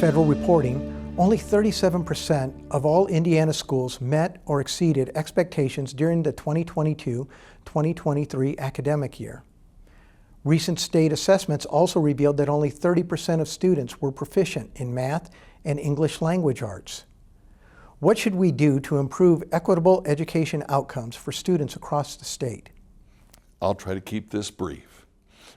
federal reporting, only 37% of all Indiana schools met or exceeded expectations during the 2022-2023 academic year. Recent state assessments also revealed that only 30% of students were proficient in math and English language arts. What should we do to improve equitable education outcomes for students across the state? I'll try to keep this brief.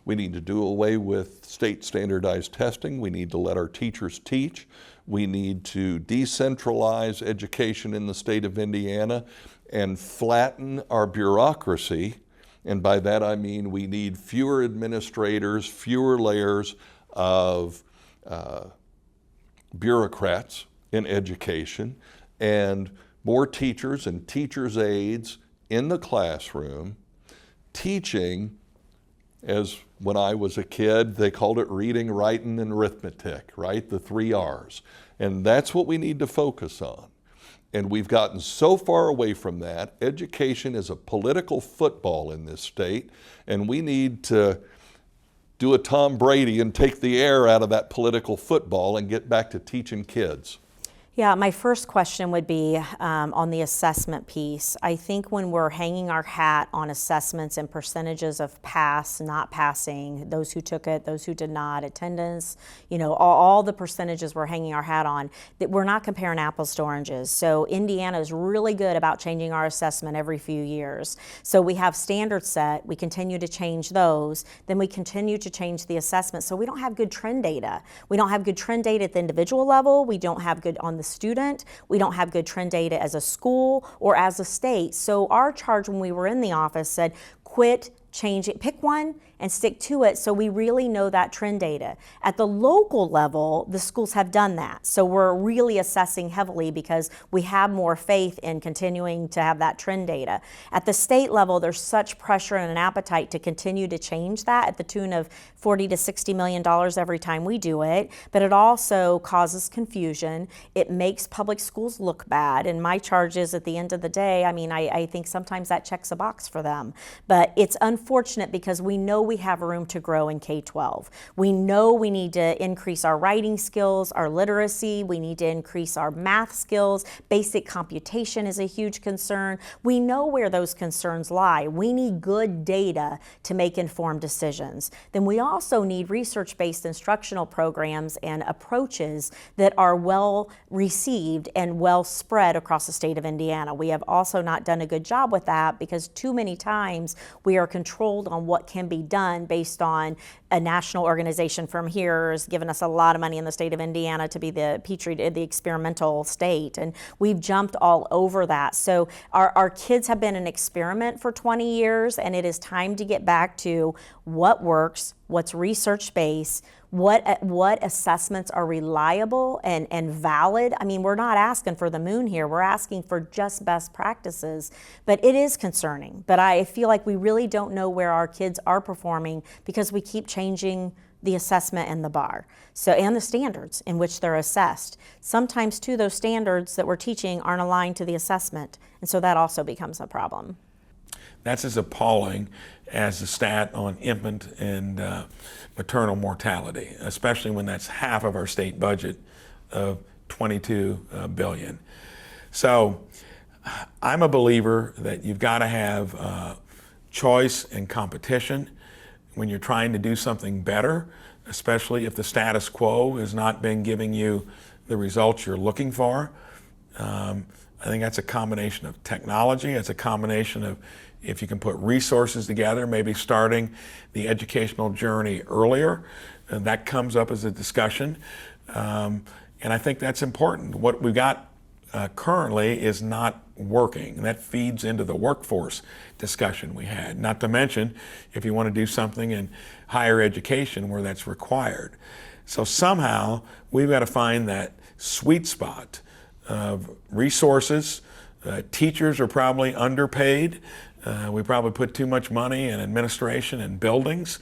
We need to do away with state standardized testing. We need to let our teachers teach. We need to decentralize education in the state of Indiana and flatten our bureaucracy. And by that I mean we need fewer administrators, fewer layers of bureaucrats in education, and more teachers and teachers' aides in the classroom teaching, as when I was a kid, they called it reading, writing, and arithmetic, right? The 3 R's. And that's what we need to focus on. And we've gotten so far away from that. Education is a political football in this state, and we need to do a Tom Brady and take the air out of that political football and get back to teaching kids. Yeah, my first question would be on the assessment piece. I think when we're hanging our hat on assessments and percentages of pass, not passing, those who took it, those who did not, attendance, all the percentages we're hanging our hat on, that we're not comparing apples to oranges. So Indiana is really good about changing our assessment every few years. So we have standards set, we continue to change those, then we continue to change the assessment. So we don't have good trend data. We don't have good trend data at the individual level. We don't have good on the student. We don't have good trend data as a school or as a state. So our charge when we were in the office said, quit, change it, pick one and stick to it so we really know that trend data. At the local level, the schools have done that. So we're really assessing heavily because we have more faith in continuing to have that trend data. At the state level, there's such pressure and an appetite to continue to change that at the tune of $40 to $60 million every time we do it, but it also causes confusion. It makes public schools look bad, and my charge is at the end of the day, I think sometimes that checks a box for them. But it's unfortunate because we know we have room to grow in K-12. We know we need to increase our writing skills, our literacy, we need to increase our math skills, basic computation is a huge concern. We know where those concerns lie. We need good data to make informed decisions. Then we also need research-based instructional programs and approaches that are well received and well spread across the state of Indiana. We have also not done a good job with that because too many times we are controlled on what can be done based on a national organization from here has given us a lot of money in the state of Indiana to be the the experimental state, and we've jumped all over that. So our kids have been an experiment for 20 years, and it is time to get back to what works, what's research-based, what assessments are reliable and valid. We're not asking for the moon here. We're asking for just best practices, but it is concerning. But I feel like we really don't know where our kids are performing because we keep changing the assessment and the bar, and the standards in which they're assessed. Sometimes too, those standards that we're teaching aren't aligned to the assessment, and so that also becomes a problem. That's as appalling as the stat on infant and maternal mortality, especially when that's half of our state budget of $22 billion. So I'm a believer that you've got to have choice and competition when you're trying to do something better, especially if the status quo has not been giving you the results you're looking for. I think that's a combination of technology. It's a combination of if you can put resources together, maybe starting the educational journey earlier, and that comes up as a discussion. And I think that's important. What we've got currently is not working, and that feeds into the workforce discussion we had. Not to mention, if you want to do something in higher education where that's required. So somehow we've got to find that sweet spot of resources. Teachers are probably underpaid. We probably put too much money in administration and buildings.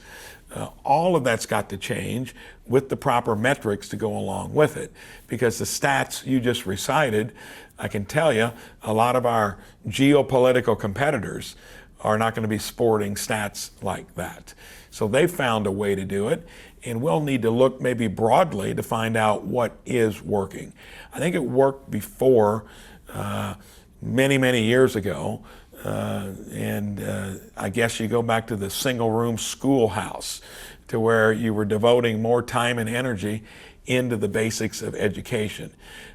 All of that's got to change with the proper metrics to go along with it. Because the stats you just recited, I can tell you, a lot of our geopolitical competitors are not going to be sporting stats like that. So they found a way to do it, and we'll need to look maybe broadly to find out what is working. I think it worked before many, many years ago. I guess you go back to the single room schoolhouse, to where you were devoting more time and energy into the basics of education.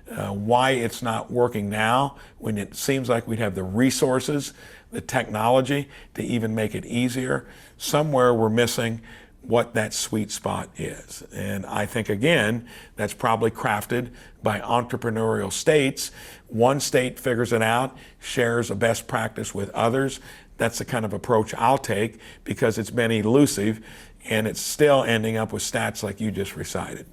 Why it's not working now, when it seems like we'd have the resources, the technology to even make it easier, somewhere we're missing what that sweet spot is. And I think, again, that's probably crafted by entrepreneurial states. One state figures it out, shares a best practice with others. That's the kind of approach I'll take, because it's been elusive and it's still ending up with stats like you just recited.